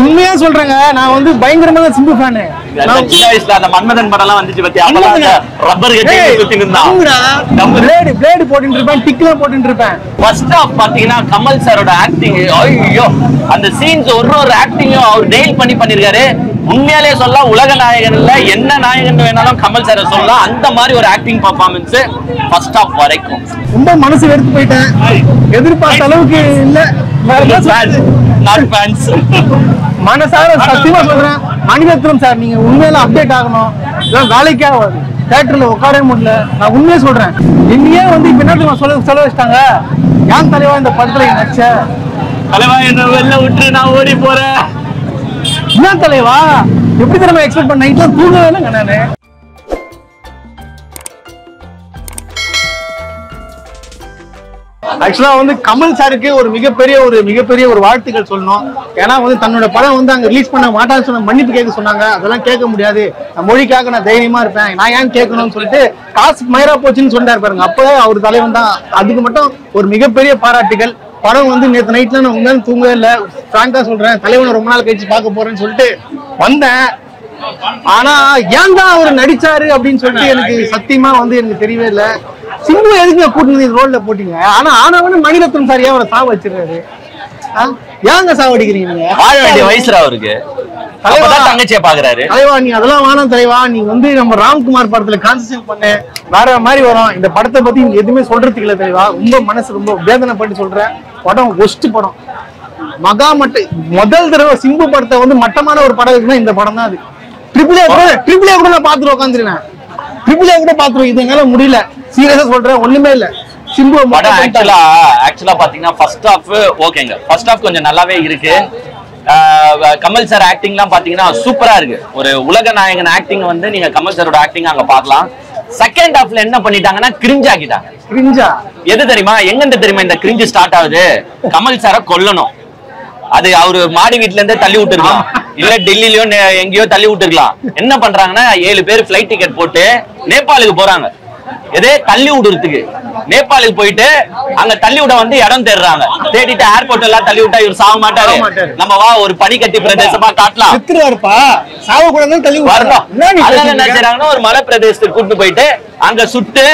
உண்மையா சொல்றேங்க, நான் வந்து பயங்கரமான சிம்பு ஃபேன். நான் சின்ன வயசுல அந்த மன்மதன் படம்லாம் வந்துச்சு பத்தி அப்பலாம் ரப்பர் கட்டி சுத்தி நின்னான். பிளேடு போட்டுட்டு இருப்பேன், டிக்லாம் போட்டுட்டு இருப்பேன். ஃபர்ஸ்ட் ஆஃப் பாத்தீங்கன்னா கமல் சாரோட ஆக்டிங், ஐயோ அந்த சீன்ஸ் ஒரு ஆக்டிங்கும் அவர் டெய்ல் பண்ணிருக்காரு. உண்மையாலே சொல்லலாம் உலக நாயகன் இல்ல, என்ன நாயகன் வேணாலும் கமல் சாரை சொல்லலாம். அந்த மாதிரி ஒரு ஆக்டிங் பர்ஃபார்மன்ஸ் ஃபர்ஸ்ட் ஆஃப் வரைக்கும் ரொம்ப மனசு வெறுத்து போயிட்டேன். எதிர்பார்த்த அளவுக்கு இல்ல. மனசார சத்தியமா சொல்றேன், மணிரத்னம் சார் நீங்க உண்மையில அப்டேட் ஆகணும். இதெல்லாம் வேலைக்கே ஆகாது, தியேட்டர்ல உட்காரவே முடியல. நான் உண்மையே சொல்றேன். என்னையே வந்து இப்ப என்ன சொல்ல வச்சிட்டாங்க, ஏன் தலைவா இந்த படத்துல நடிச்ச தலைவா என்ன வெளில விட்டு நான் ஓடி போறேன். என்ன தலைவா எப்படி தெரியுமா எக்ஸ்பெக்ட் பண்ண, நைட்லாம் தூங்கவே இல்லைங்க நானு. ஆக்சுவலா வந்து கமல் சாருக்கு ஒரு மிகப்பெரிய ஒரு வாழ்த்துக்கள் சொல்லணும். ஏன்னா வந்து தன்னோட படம் வந்து அங்க ரிலீஸ் பண்ண மாட்டான்னு சொன்ன, மன்னிப்பு கேட்க சொன்னாங்க. அதெல்லாம் கேட்க முடியாது, மொழிக்காக நான் தைரியமா இருப்பேன், நான் ஏன் கேட்கணும்னு சொல்லிட்டு காசு மயிரா போச்சுன்னு சொன்னார் பாருங்க. அப்போ அவர் தலைவன் தான். அதுக்கு மட்டும் ஒரு மிகப்பெரிய பாராட்டுகள். படம் வந்து நேற்று நைட்ல நான் உண்மையில தூங்கவே இல்லை. பிராங்கா சொல்றேன், தலைவனை ரொம்ப நாள் கழிச்சு பார்க்க போறேன்னு சொல்லிட்டு வந்தேன். ஆனா ஏன் தான் அவர் நடிச்சாரு அப்படின்னு சொல்லிட்டு எனக்கு சத்தியமா வந்து எனக்கு தெரியவே இல்லை. சிம்பு எதுக்கு கூட்டு ரோல்ல போட்டீங்க? ஆனவனு மணிரத்னம் சார் ஏன் அவரை சாவ வச்சிருக்காரு? ஏங்க சாவடிக்கிறீங்க? வாழ வேண்டிய வயசுல அவருக்கு தங்கச்சியை பாக்குறாரு. தலைவா நீ அதெல்லாம் வேணாம் தலைவா, நீ வந்து நம்ம ராம்குமார் படத்துல கான்சன்ட்ரேட் பண்ண வேற மாதிரி வரும். இந்த படத்தை பத்தி எதுவுமே சொல்றதுக்கு இல்ல தலைவா. ரொம்ப மனசு ரொம்ப வேதனைப்பட்டு சொல்றேன். படம் ஒஸ்ட் படம், முதல் தடவை சிம்பு படத்தை வந்து மட்டமான ஒரு படம் இருக்குன்னா இந்த படம் தான். அது ட்ரிபிள் ஏ கூட நான் பாத்துட்டு உட்காந்துருவேன். ட்ரிபிள் ஏ கூட பாத்துருவேன். இது என்னால முடியல, சீரியஸா சொல்றேன். ஒண்ணுமே இல்ல. சிம்பு படம் ஆக்சுவலா பாத்தீங்கன்னா ஃபர்ஸ்ட் ஹாஃப் ஓகேங்க, ஃபர்ஸ்ட் ஹாஃப் கொஞ்சம் நல்லாவே இருக்கு. கமல் சார் ஆக்டிங்லாம் பாத்தீங்கன்னா சூப்பரா இருக்கு. ஒரு உலக நாயகன் ஆக்டிங் வந்து நீங்க கமல் சாரோட ஆக்டிங் அங்க பாக்கலாம். செகண்ட் ஹாஃப்ல என்ன பண்ணிட்டாங்கன்னா கிரிஞ்ச் ஆக்கிட்டாங்க. கிரிஞ்சா எது தெரியுமா? எங்க தெரியுமா இந்த கிரிஞ்சு ஸ்டார்ட் ஆகுது? கமல் சாரை கொல்லணும். அது அவரு மாடி வீட்டுல இருந்தே தள்ளி விட்டுருக்கலாம், இல்ல டெல்லிலயோ எங்கேயோ தள்ளி விட்டுருக்கலாம். என்ன பண்றாங்கன்னா 7 பேர் பிளைட் டிக்கெட் போட்டு நேபாளுக்கு போறாங்க. எதே தள்ளி விடுறதுக்கு நேபாளுக்கு போயிட்டு அங்க தள்ளி விட வந்து இடம் தேடுறாங்க. தேடிட்டு ஏர்போர்ட் எல்லாம் தள்ளி விட்டா இவர் சாக மாட்டாரு. நம்ம வா ஒரு பனிக்கட்டி பிரதேசமா காட்டலாம். என்ன செய்யறாங்கன்னா ஒரு மலை பிரதேசத்துக்கு கூட்டு போயிட்டு அங்க சுட்டு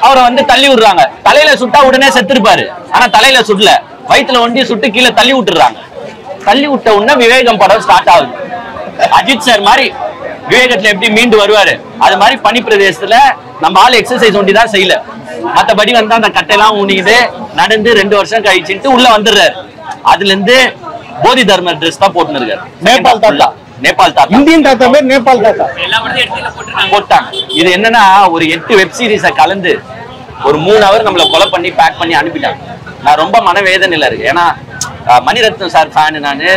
அவரை வந்து தள்ளி விடுறாங்க. தலையில சுட்டா உடனே செத்துருப்பாரு, ஆனா தலையில சுடல, வயிற்றுல ஒண்டி சுட்டு கீழே தள்ளி விட்டுறாங்க. தள்ளி விட்ட உடனே விவேகம் படம் ஸ்டார்ட் ஆகுது. அஜித் சார் மாதிரி விவேகத்துல எப்படி மீண்டு வருவாரு, அது மாதிரி பனி பிரதேசத்துல நம்ம ஆள் எக்ஸசைஸ் ஒண்டி தான் செய்யல, மத்தபடி வந்து அந்த கட்டையெல்லாம் ஊனிக்கிட்டு நடந்து 2 வருஷம் கழிச்சுட்டு உள்ள வந்துடுறாரு. அதுல இருந்து போதி தர்மர் ட்ரெஸ் தான் போட்டுன்னு இருக்காரு. நேபாள் தாத்தா, நேபாள் தாத்தா, இந்தியன் தாத்தா பேர் நேபாள் தாத்தா போட்டாங்க. இது என்னன்னா ஒரு 8 வெப் சீரிஸை கலந்து ஒரு 3 ஹவர் நம்மள கொலை பண்ணி பேக் பண்ணி அனுப்பிட்டாங்க. நான் ரொம்ப மனவேதனையில இருக்கு. ஏன்னா மணிரத்னம் சார் ஃபேனு, நானு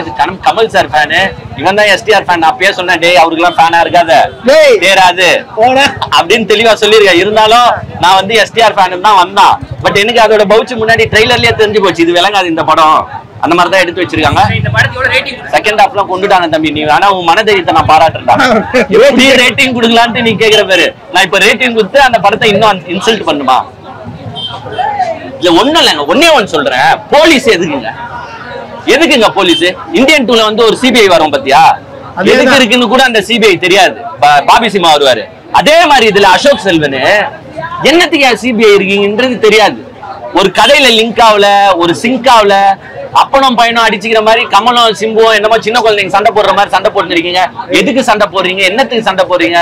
கமல் சார் ஃபேனு, இவன் தான் எஸ்டிஆர் ஃபேன். அப்பயே சொன்னேன், டேய் அவருக்குலாம் ஃபேனா இருக்காத, தேராது அப்படின்னு தெளிவா சொல்லியிருக்கேன். இருந்தாலும் நான் வந்து எஸ்டிஆர் ஃபேனு தான் வந்தான். பட் எனக்கு அதோட பவுச்சு முன்னாடி ட்ரெய்லர்லயே தெரிஞ்சு போச்சு, இது விளங்காது இந்த படம். அந்த மாதிரி தான் எடுத்து வச்சிருக்காங்க. செகண்ட் ஹாஃப்லாம் கொண்டுட்டாங்க தம்பி. நீ ஆனா உன் மனதைரியத்தை நான் பாராட்டுறேன். எப்படி ரேட்டிங் கொடுக்கலான்ட்டு நீ கேக்குற பேரு, நான் இப்ப ரேட்டிங் கொடுத்து அந்த படத்தை இன்னும் இன்சல்ட் பண்ணுமா? இல்ல ஒண்ணும் இல்லைங்க, ஒண்ணு சொல்றேன். போலீஸ் எதுக்குங்க போலீஸ்? இந்தியன் 2ல வந்து ஒரு சிபிஐ வரும் பத்தியா, எதுக்கு இருக்குன்னு கூட அந்த சிபிஐ தெரியாது. பாபி சிம்மா வருவாரு. அதே மாதிரி இதுல அசோக் செல்வன் என்னத்துக்கு சிபிஐ இருக்கீங்கன்றது தெரியாது. ஒரு கதையில லிங்க் ஆகல, ஒரு சிங்க் ஆகல. அப்பனும் பையனும் அடிச்சுக்கிற மாதிரி கமலும் சிம்புவும் என்னமோ சின்ன குழந்தைங்க சண்டை போடுற மாதிரி சண்டை போட்டுருக்கீங்க. எதுக்கு சண்டை போடுறீங்க? என்னத்துக்கு சண்டை போடுறீங்க?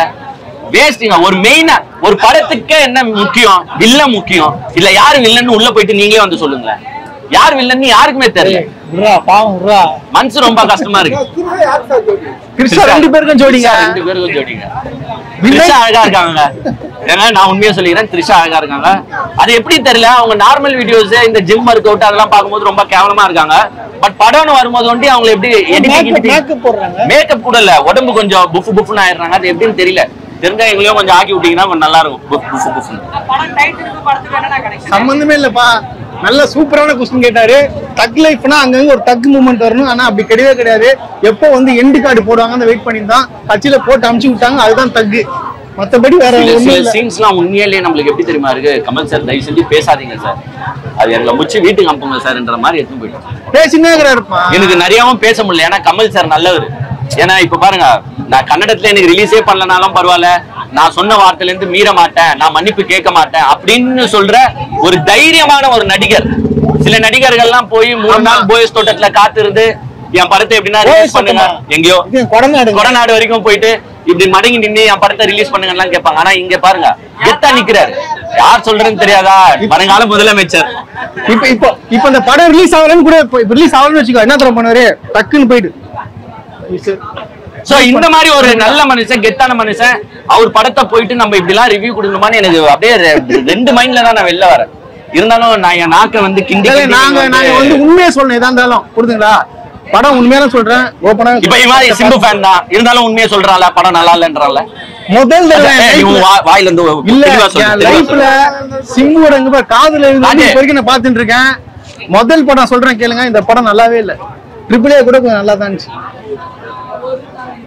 வேஸ்டிங்க. ஒரு மெயினா ஒரு படத்துக்கு என்ன முக்கியம்? வில்லன் முக்கியம் இல்ல யாரு வில்லன்னு உள்ள போயிட்டு நீங்களே வந்து சொல்லுங்க. யார் வில்லன்னு யாருக்குமே தெரியல. மனசு ரொம்ப கஷ்டமா இருக்கு. ரெண்டு பேருக்கும் ஜோடிங்க. த்ரிஷா அழகா இருக்காங்க. ஏன்னா நான் உண்மையா சொல்லிக்கிறேன், த்ரிஷா அழகா இருக்காங்க. அது எப்படி தெரியல, அவங்க நார்மல் வீடியோஸ் இந்த ஜிம் ஒர்க் அவுட் அதெல்லாம் பார்க்கும்போது ரொம்ப கேவலமா இருக்காங்க. பட் படம்னு வரும்போது வந்து அவங்க எப்படி மேக்கப் கூட இல்ல, உடம்பு கொஞ்சம் புஃப் புஃப்னு ஆயிடுறாங்க. அது எப்படின்னு தெரியல. தெரிஞ்சா எங்களையும் கொஞ்சம் ஆக்கி விட்டீங்கன்னா கொஞ்சம் நல்லா இருக்கும். சம்பந்தமே இல்லப்பா, நல்ல சூப்பரான கொஸ்டின் கேட்டாரு. தக் லைஃப்னா அங்கங்க ஒரு தக் மூமெண்ட் வரணும். ஆனா அப்படி கிடையவே கிடையாது. எப்போ வந்து எண்டு கார்டு போடுவாங்க வெயிட் பண்ணி தான் கட்சியில போட்டு அமுச்சு விட்டாங்க. அதுதான் தக்கு, மத்தபடி வேற சீன்ஸ்லாம் உண்மையிலேயே நம்மளுக்கு எப்படி தெரியுமா இருக்கு? கமல் சார் தயவு செஞ்சு பேசாதீங்க சார். அது எங்களை முடிச்சு வீட்டுக்கு அனுப்புங்க சார்ன்ற மாதிரி எடுத்து போயிட்டோம். பேசினே இருப்பா. எனக்கு நிறையவும் பேச முடியல, ஏன்னா கமல் சார் நல்லவர். ஏன்னா இப்ப பாருங்க, நான் கன்னடத்துல எனக்கு ரிலீஸே பண்ணலனாலும் பரவாயில்ல, நான் சொன்ன வார்த்தையில இருந்து மீற மாட்டேன், நான் மன்னிப்பு கேட்க மாட்டேன் அப்படின்னு சொல்ற ஒரு தைரியமான ஒரு நடிகர். சில நடிகர்கள்லாம் போய் 3 நாள் போயஸ் தோட்டத்துல காத்திருந்து என் படத்தை எப்படின்னா ரிலீஸ் பண்ணுங்க, எங்கேயோ கொடநாடு வரைக்கும் போயிட்டு இப்படி மடங்கி நின்று என் படத்தை ரிலீஸ் பண்ணுங்கலாம் கேட்பாங்க. ஆனா இங்க பாருங்க, கெத்தா நிக்கிறாரு. யார் சொல்றதுன்னு தெரியாதா, வருங்கால முதலமைச்சர். இப்ப இந்த படம் ரிலீஸ் ஆகலன்னு கூட, ரிலீஸ் ஆகலன்னு வச்சுக்கோ, என்ன தர பண்ணுவாரு, டக்குன்னு போயிட்டு. சோ இந்த மாதிரி ஒரு நல்ல மனுஷன், கெத்தான மனுஷன், அவர் படத்தை போயிட்டு நம்ம இப்படி எல்லாம் ரிவ்யூ கொடுக்கணுமான்னு எனக்கு அப்படியே 2 மைண்ட்ல தான் நான் வெளில வரேன். இருந்தாலும் நான் என் நாக்க வந்து கிண்டி நாங்க வந்து உண்மையை சொல்லணும். எதா இருந்தாலும் புரியுதுங்களா, படம் உண்மையான சொல்றேன். இப்ப இவன் சிம்பு ஃபேன் தான், இருந்தாலும் உண்மையை சொல்றான்ல, படம் நல்லா இல்லன்றான்ல. முதல் வாயில இருந்து லைஃப்ல சிம்புவோட காதுல வரைக்கும் நான் பாத்துட்டு இருக்கேன். முதல் படம் சொல்றேன் கேளுங்க, இந்த படம் நல்லாவே இல்ல. AAA கூட கொஞ்சம் நல்லா தான் இருந்துச்சு.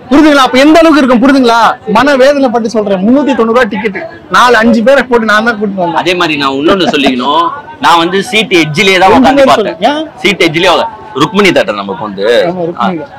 புரிதுங்களா? அப்ப எந்த அளவுக்கு இருக்கும் புரிதுங்களா? மன வேதனை பட்டு சொல்றேன். 390 ரூபாய் டிக்கெட், 4-5 பேரை போட்டு நான் தான் கூட்டிட்டு வந்தேன். அதே மாதிரி நான் இன்னொன்னு சொல்லிக்கணும், நான் வந்து சீட் எட்ஜிலே தான் உட்காந்து பார்த்தேன். சீட் எட்ஜிலே ருக்மிணி தேட்டர் நம்ம வந்து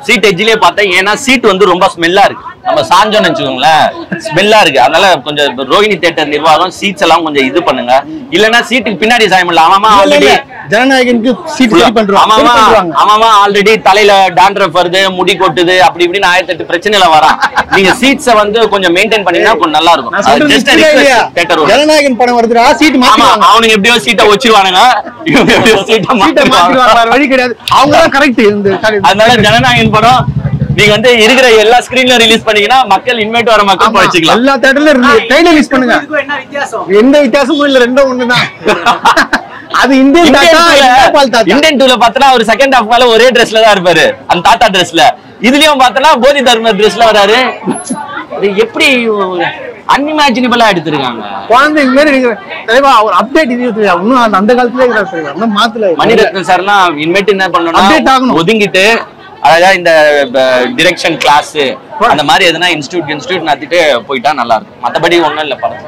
சீட் எட்ஜிலே பார்த்தேன். ஏன்னா சீட் வந்து ரொம்ப ஸ்மெல்லா இருக்கு, நம்ம சாஞ்சோன்னு வச்சுக்கோங்களேன், ஸ்மெல்லா இருக்கு. அதனால கொஞ்சம் ரோஹிணி தேட்டர் நிர்வாகம் சீட்ஸ் எல்லாம் கொஞ்சம் இது பண்ணுங்க, இல்லன்னா சீட்டுக்கு பின்னாடி சாயம் இல்ல. ஆமாமா ஆல்ரெடி ஜனநாயகனுக்கு சீட் பண்றாங்க. ஆமாமா ஆல்ரெடி தலையில டாண்ட்ரஃப் வருது, முடி கொட்டுது, அப்படி இப்படின்னு 1008 பிரச்சனைல வரான். நீங்க சீட்ஸை வந்து கொஞ்சம் மெயின்டைன் பண்ணீங்கன்னா கொஞ்சம் நல்லா இருக்கும். ஜனநாயகன் படம் வருதுடா, சீட் மாத்துவாங்க. அவனுக்கு எப்படியோ சீட்டை வச்சிருவானுங்க, எப்படியோ சீட்டை மாத்துவாங்க, வழி கிடையாது. அவங்க தான் கரெக்ட். அதனால ஜனநாயகன் படம் நீங்க வந்து இருக்கிற எல்லா ஸ்கிரீன்ல ரிலீஸ் பண்ணீங்கன்னா மக்கள் இன்வைட் வர மக்கள் படிச்சுக்கலாம். எல்லா தியேட்டர்ல ட்ரெயிலர் ரிலீஸ் பண்ணுங்க. எந்த வித்தியாசமும் இல்ல, ரெண்டும் ஒண்ணுதான். அது இந்தியன் 2ல பார்த்தா ஒரு செகண்ட் ஹாஃப் மேல ஒரே ட்ரெஸ்ல தான் இருப்பாரு, அந்த தாத்தா ட்ரெஸ்ல. இதுலயும் பார்த்தா போதி தர்ம ட்ரெஸ்ல வராரு. எப்படி அன்இமேஜினபிளா எடுத்திருக்காங்க. குழந்தைங்க மாதிரி தலைவா ஒரு அப்டேட் இது இன்னும் அந்த காலத்துல இருக்கிற மாத்தல. மணிரத்னம் சார்லாம் இன்வைட் என்ன பண்ணணும், ஒதுங்கிட்டு அழகா இந்த டிரெக்ஷன் கிளாஸ் அந்த மாதிரி எதுனா இன்ஸ்டிடியூட் நடத்திட்டு போயிட்டா நல்லா இருக்கும். மத்தபடி ஒண்ணும் இல்ல. படம்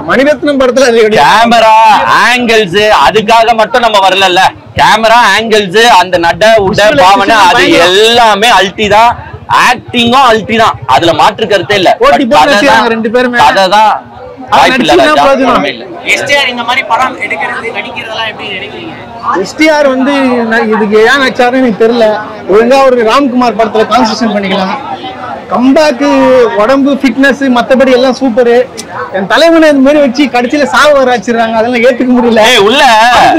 மணிரத்னம் படத்துல கேமரா ஆங்கிள்ஸ் அதுக்காக மட்டும் நம்ம வரல. கேமரா ஆங்கிள்ஸ், அந்த நட உட பாவனை, அது எல்லாமே அல்டி தான். ஆக்டிங்கும் அல்டி தான், அதுல மாற்று கருத்தே இல்ல. 2 பேருமே அததான் எஸ்டிஆர் வந்து இதுக்கு ஏன் நடிச்சாருன்னு எனக்கு தெரியல. ஒழுங்கா ஒரு ராம்குமார் படத்துல கான்சென்ட்ரேட் பண்ணிக்கலாம். கம்பேக்கு உடம்பு ஃபிட்னஸ் மத்தபடி எல்லாம் சூப்பரு. என் தலைவனை இந்த மாதிரி வச்சு கடைசியில சாவ வர வச்சிருக்காங்க, அதெல்லாம் ஏத்துக்க முடியல. உள்ள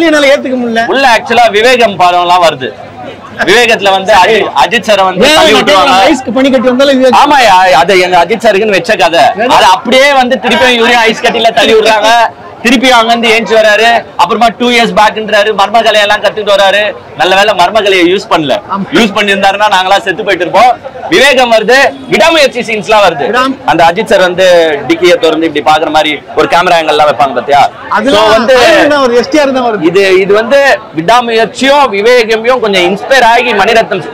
என்னால ஏத்துக்க முடியல. உள்ள ஆக்சுவலா விவேகம் படம் எல்லாம் வருது. விவேகத்துல வந்து அஜித் சார் வந்து பண்ணி கட்டி வந்தாலும் ஆமா, அது எங்க அஜித் சாருக்குன்னு வச்ச கதை. அது அப்படியே வந்து திருப்பி இவரையும் ஐஸ் கட்டில தள்ளி விடுறாங்க. திருப்பி அங்க இருந்து ஏஞ்சி வராரு. அப்புறமா 2 years பேக்ன்றாரு, மர்மகலை எல்லாம் கத்துட்டு வராரு. நல்ல வேலை மர்மகலையை யூஸ் பண்ணல. யூஸ் பண்ணியிருந்தாருன்னா நாங்களா செத்து போயிட்டு இருப்போம். விவேகம் வருது, விடாமுயற்சி சீன்ஸ் எல்லாம் வருது. அந்த அஜித் சார் வந்து டிக்கியை திறந்து இப்படி பாக்குற மாதிரி ஒரு கேமரா ஆங்கிள் எல்லாம் வைப்பாங்க பாத்தியா. இது வந்து விடாமுயற்சியும் விவேகமையும் கொஞ்சம் இன்ஸ்பயர் ஆகி மணிரத்னம்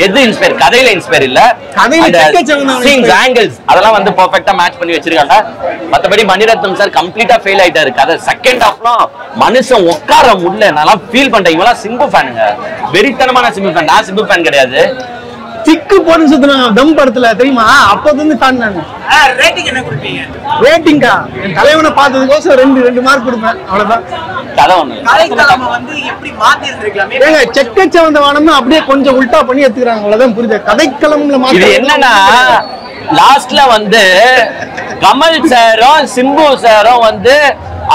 எது இன்ஸ்பயர், கதையில இன்ஸ்பயர் இல்ல, சீன்ஸ் ஆங்கிள்ஸ் அதெல்லாம் வந்து பெர்ஃபெக்ட்டா மேட்ச் பண்ணி வச்சிருக்காங்க. மத்தபடி மணிரத்னம் சார் கம்ப்ளீட்டா ஃபெயில் ஆயிட்டாரு. கதை செகண்ட் ஹாஃப்லாம் மனுஷன் உட்கார முடியல. நான் ஃபீல் பண்றேன். இவெல்லாம் சிம்பு ஃபேனுங்க, வெறித்தனமான சிம்பு ஃபேன். நான் சிம்பு ஃபேன் கிடையாது. திக்கு போட்டு சுத்துனாங்க தம் படத்துல தெரியுமா? அப்போது வந்து தாண்டாங்க. ரேட்டிங் என்ன கொடுப்பீங்க? ரேட்டிங்கா என் தலைவனை பார்த்ததுக்கோசம் 2 மார்க் கொடுப்பேன், அவ்வளவுதான். கதை ஒண்ணு கதைக்களம் வந்து எப்படி மாத்தி இருக்கலாமே. ஏங்க செக்கச்சவந்த வானம்னா அப்படியே கொஞ்சம் உல்டா பண்ணி எடுத்துக்கிறாங்க, அவ்வளவுதான். புரியுது? கதைக்களம்ல மாத்தி. இது என்னன்னா லாஸ்ட்ல வந்து கமல் சாரும் சிம்பு சாரும் வந்து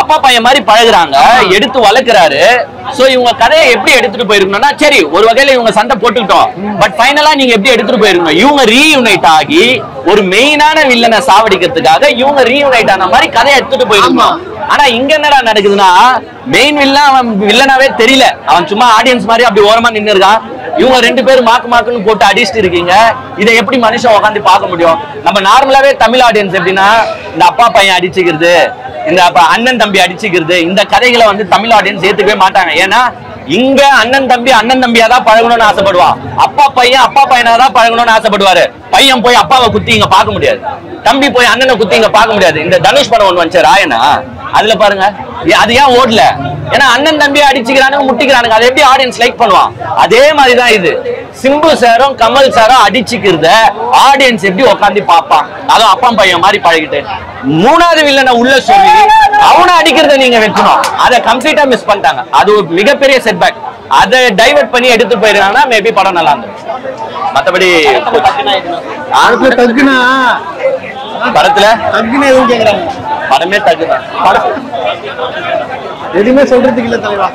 அப்பா பையன் மாதிரி பழகுறாங்க, எடுத்து வளர்க்கிறாரு. சோ இவங்க கதையை எப்படி எடுத்துட்டு போயிருக்கணும்னா, சரி ஒரு வகையில இவங்க சண்டை போட்டுக்கிட்டோம், பட் ஃபைனலா நீங்க எப்படி எடுத்துட்டு போயிருக்கணும், இவங்க ரீயூனைட் ஆகி ஒரு மெயினான வில்லனை சாவடிக்கிறதுக்காக இவங்க ரீயூனைட் ஆன மாதிரி கதையை எடுத்துட்டு போயிருக்கணும். ஆனா இங்க என்னடா நடக்குதுன்னா, மெயின் வில்லன் அவன் வில்லனாவே தெரியல, அவன் சும்மா ஆடியன்ஸ் மாதிரி அப்படி ஓரமா நின்று இருக்கான். இவங்க 2 பேரும் மாக்குன்னு போட்டு அடிச்சுட்டு இருக்கீங்க. இதை எப்படி மனுஷன் உட்காந்து பார்க்க முடியும்? நம்ம நார்மலாவே தமிழ் ஆடியன்ஸ் எப்படின்னா, இந்த அப்பா பையன் அடிச்சுக்கிறது, இந்த அண்ணன் தம்பி அடிச்சுக்கிறது, இந்த கதைகளை வந்து தமிழ் ஆடியன்ஸ் ஏத்துக்கவே மாட்டாங்க. ஏன்னா இங்க அண்ணன் தம்பியா தான் பழகணும்னு ஆசைப்படுவான். அப்பா பையனா தான் பழகணும்னு ஆசைப்படுவாரு. பையன் போய் அப்பாவை குத்தி இங்க பார்க்க முடியாது, தம்பி போய் அண்ணனை குத்தி இங்க பார்க்க முடியாது. இந்த தனுஷ் படம் ஒண்ணு வந்துச்சு ராயனா, அதுல பாருங்க அது ஏன் ஓடல? ஏன்னா அண்ணன் தம்பியை அடிச்சுக்கிறானுங்க, முட்டிக்கிறானுங்க. அதை எப்படி ஆடியன்ஸ் லைக் பண்ணுவான்? அதே மாதிரிதான் இது. சிம்பு சாரும் கமல் சாரும் அடிச்சுக்கிறத ஆடியன்ஸ் எப்படி உட்காந்து பார்ப்பான்? அதுவும் அப்பா பையன் மாதிரி பழகிட்டு 3வது வில்லனை உள்ள சொல்லி அவனை அடிக்கிறத நீங்க வைக்கணும். அதை கம்ப்ளீட்டா மிஸ் பண்ணிட்டாங்க. அது ஒரு மிகப்பெரிய செட்பேக். அதை டைவர்ட் பண்ணி எடுத்து போயிருக்காங்கன்னா மேபி படம் நல்லா இருந்துச்சு. மத்தபடி படத்துல எதுவும் கேக்குறாங்க. படமே தகுதான். எதுவுமே சொல்றதுக்கு இல்ல தலைவா.